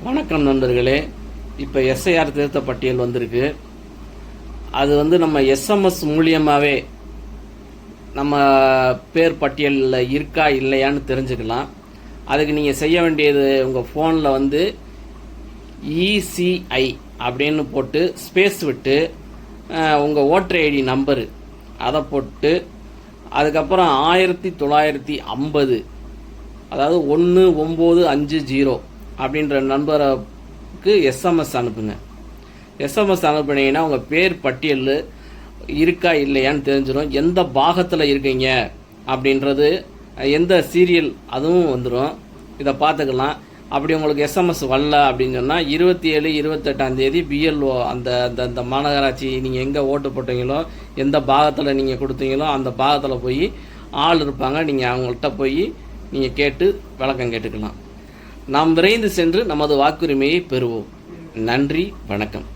வணக்கம் நண்பர்களே. இப்போ எஸ்ஐஆர் திருத்த பட்டியல் வந்திருக்கு. அது நம்ம எஸ்எம்எஸ் மூலியமாகவே நம்ம பேர் பட்டியலில் இருக்கா இல்லையான்னு தெரிஞ்சுக்கலாம். அதுக்கு நீங்கள் செய்ய வேண்டியது உங்கள் ஃபோனில் இசிஐ அப்படின்னு போட்டு ஸ்பேஸ் விட்டு உங்கள் ஓட்டர் ஐடி நம்பரு அதை போட்டு அதுக்கப்புறம் 1950 அதாவது 1950 அப்படின்ற நம்பருக்கு எஸ்எம்எஸ் அனுப்புங்க. எஸ்எம்எஸ் அனுப்புனீங்கன்னா உங்கள் பேர் பட்டியல் இருக்கா இல்லையான்னு தெரிஞ்சிடும். எந்த பாகத்தில் இருக்கீங்க அப்படின்றது, எந்த சீரியல் அதுவும் வந்துடும். இதை பார்த்துக்கலாம். அப்படி உங்களுக்கு எஸ்எம்எஸ் வரல அப்படின்னு சொன்னால் 27, 28 பிஎல்ஓ அந்த அந்த மாநகராட்சி நீங்கள் எங்கே ஓட்டு போட்டீங்களோ, எந்த பாகத்தில் நீங்கள் கொடுத்தீங்களோ அந்த பாகத்தில் போய் ஆள் இருப்பாங்க. நீங்கள் அவங்கள்ட்ட போய் நீங்கள் கேட்டு விளக்கம் கேட்டுக்கலாம். நாம் விரைந்து சென்று நமது வாக்குரிமையை பெறுவோம். நன்றி, வணக்கம்.